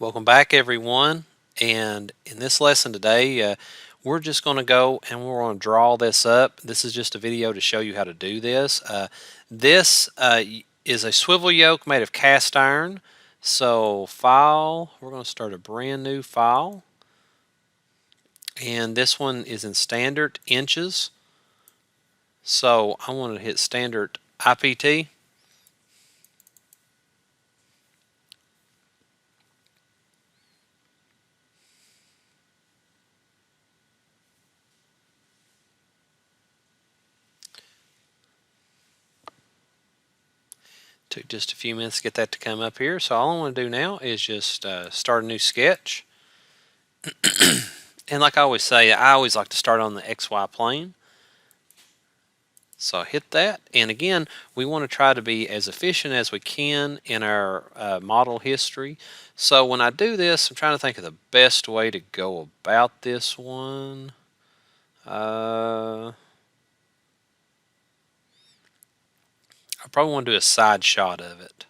Welcome back, everyone. And in this lesson today, we're just going to go and we're going to draw this up. This is just a video to show you how to do this. This is a swivel yoke made of cast iron. So file, we're going to start a brand new file. And this one is in standard inches. So I want to hit standard IPT. Took just a few minutes to get that to come up here. So all I want to do now is just start a new sketch. And like I always say, I always like to start on the XY plane. So I hit that. And again, we want to try to be as efficient as we can in our model history. So when I do this, I'm trying to think of the best way to go about this one. I probably want to do a side shot of it.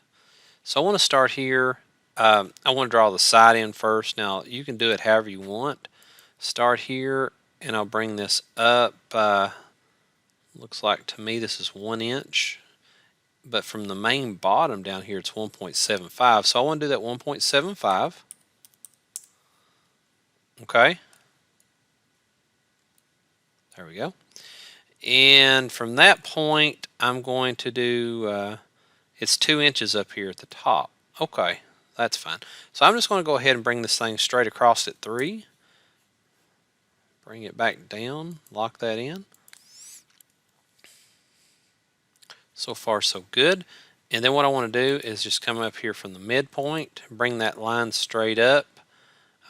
So I want to start here. I want to draw the side in first. Now you can do it however you want. Start here and I'll bring this up. Looks like to me this is 1 inch, but from the main bottom down here it's 1.75. So I want to do that 1.75. Okay. There we go. And from that point, I'm going to do, it's 2 inches up here at the top. Okay, that's fine. So I'm just going to go ahead and bring this thing straight across at 3. Bring it back down, lock that in. So far, so good. And then what I want to do is just come up here from the midpoint, bring that line straight up.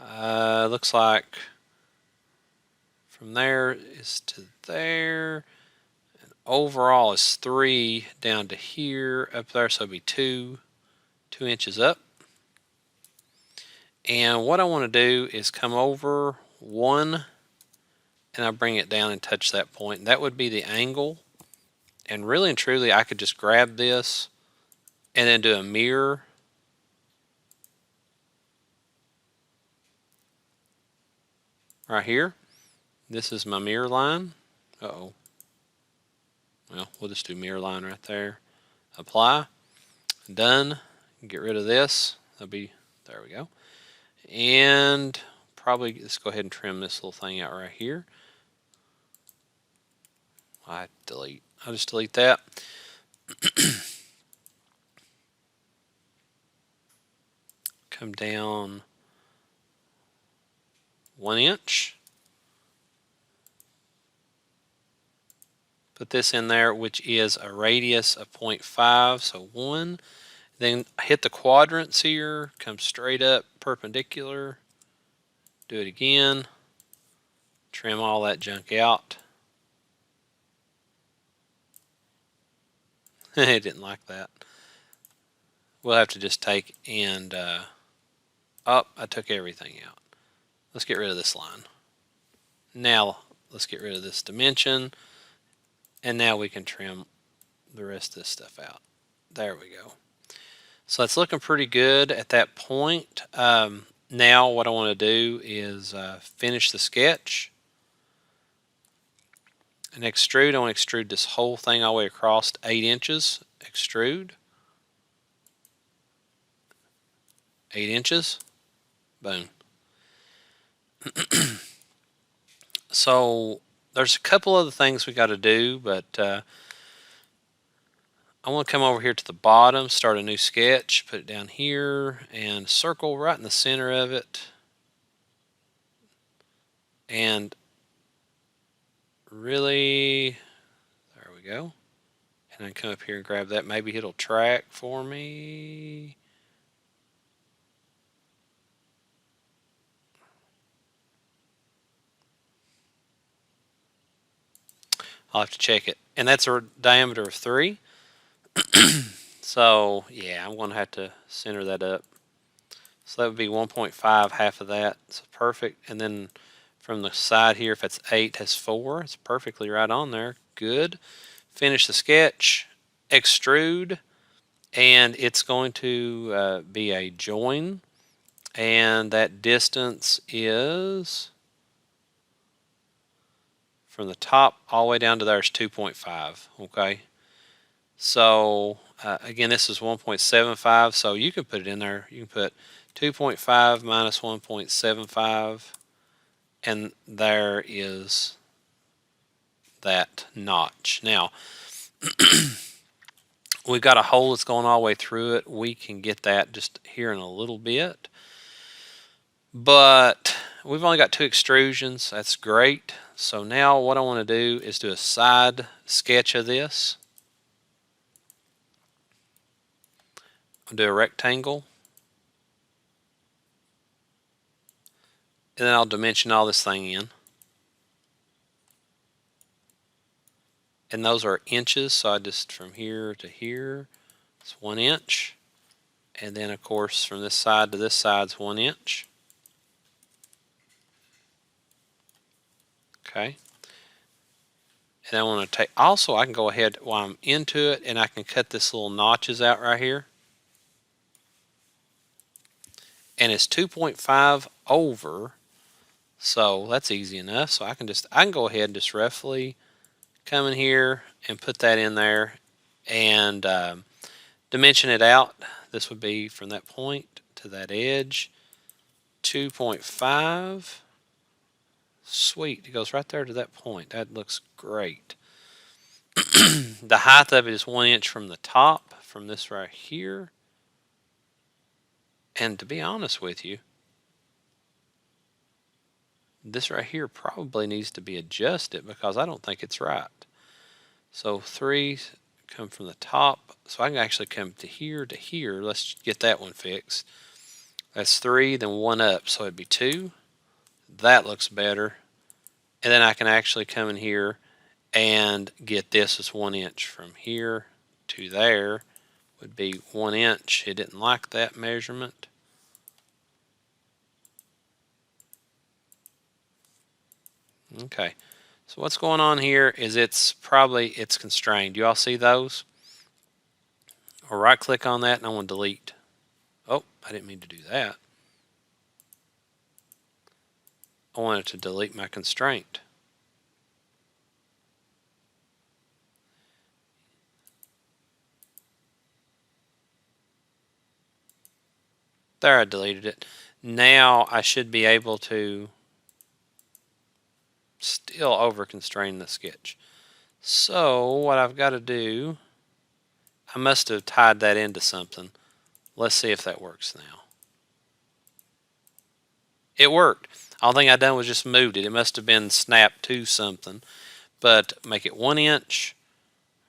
Looks like from there is to there. And overall is 3 down to here, up there, so it'll be 2 inches up. And what I want to do is come over 1, and I bring it down and touch that point. That would be the angle. And really and truly, I could just grab this and then do a mirror. Right here. This is my mirror line. Uh-oh. Well, we'll just do mirror line right there. Apply. Done. Get rid of this. That'll be, there we go. And probably, let's go ahead and trim this little thing out right here. I'll just delete that. Come down 1 inch. Put this in there, which is a radius of 0.5, so 1. Then hit the quadrants here, come straight up perpendicular. Do it again. Trim all that junk out. It didn't like that. We'll have to just take and I took everything out. Let's get rid of this line. Now let's get rid of this dimension, and now we can trim the rest of this stuff out. There we go. So it's looking pretty good at that point. Now what I want to do is finish the sketch. And extrude, I want to extrude this whole thing all the way across 8 inches. Extrude. 8 inches. Boom. So there's a couple other things we got to do, but I want to come over here to the bottom, start a new sketch, put it down here, and circle right in the center of it. And really, there we go. And I come up here and grab that. Maybe it'll track for me. I'll have to check it. And that's a diameter of 3. So yeah, I'm going to have to center that up. So that would be 1.5, half of that. So perfect. And then from the side here, if it's 8, has 4. It's perfectly right on there. Good. Finish the sketch. Extrude. And it's going to be a join. and that distance is from the top all the way down to there is 2.5. Okay, so again, this is 1.75, so you can put it in there. You can put 2.5 minus 1.75, and there is that notch. Now, we've got a hole that's going all the way through it. We can get that just here in a little bit. But we've only got 2 extrusions. That's great. So now what I want to do is do a side sketch of this. I'll do a rectangle. And then I'll dimension all this thing in. And those are inches, so I just from here to here, it's 1 inch. And then of course from this side to this side is 1 inch. Okay. And I want to take, also I can go ahead while I'm into it and I can cut this little notches out right here. And it's 2.5 over, so that's easy enough. So I can go ahead and just roughly come in here and put that in there and dimension it out. This would be from that point to that edge, 2.5. Sweet, it goes right there to that point. That looks great. The height of it is 1 inch from the top, from this right here. And to be honest with you, this right here probably needs to be adjusted because I don't think it's right. So 3 come from the top, so I can actually come to here to here. Let's get that one fixed. That's 3, then 1 up, so it'd be 2. That looks better. And then I can actually come in here and get this as 1 inch from here to there would be 1 inch. It didn't like that measurement. Okay, so what's going on here is it's constrained. You all see those? Or right click on that and I want to delete. Oh, I didn't mean to do that. I wanted to delete my constraint. There, I deleted it. Now I should be able to still over constrain the sketch. So what I've got to do, I must have tied that into something. Let's see if that works now. It worked. All thing I done was just moved it. It must have been snapped to something. But make it 1 inch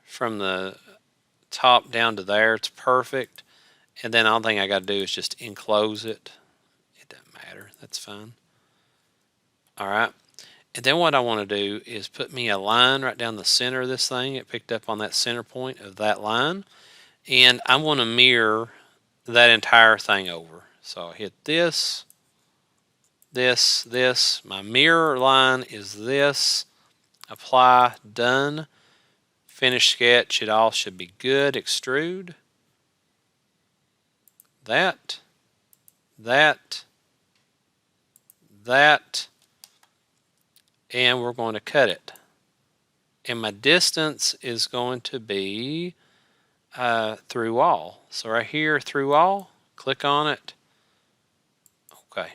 from the top down to there. It's perfect. And then all thing I got to do is just enclose it. It doesn't matter. That's fine. All right. And then what I want to do is put me a line right down the center of this thing. It picked up on that center point of that line. And I want to mirror that entire thing over. So I hit this, this, this. My mirror line is this. Apply, done. Finish sketch. It all should be good. Extrude. That. And we're going to cut it. And my distance is going to be through all. So right here, through all, click on it. Okay.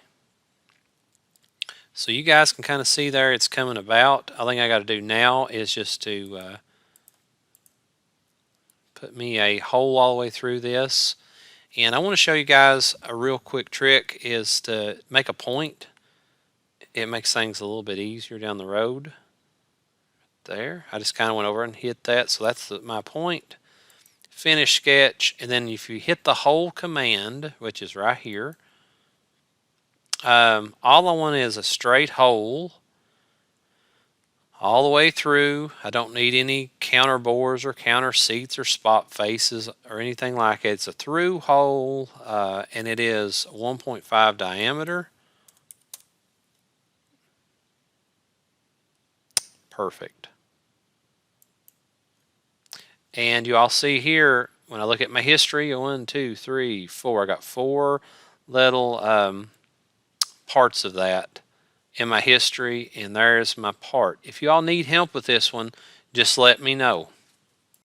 So you guys can kind of see there it's coming about. All thing I got to do now is just to put me a hole all the way through this. And I want to show you guys a real quick trick is to make a point. It makes things a little bit easier down the road. There, I just kind of went over and hit that, so that's my point. Finish sketch, and then if you hit the whole command, which is right here, all I want is a straight hole all the way through. I don't need any counter bores or counter seats or spot faces or anything like it. It's a through hole, and it is 1.5 diameter. Perfect. And you all see here, when I look at my history, 1, 2, 3, 4, I got 4 little parts of that in my history, and there's my part. If you all need help with this one, just let me know.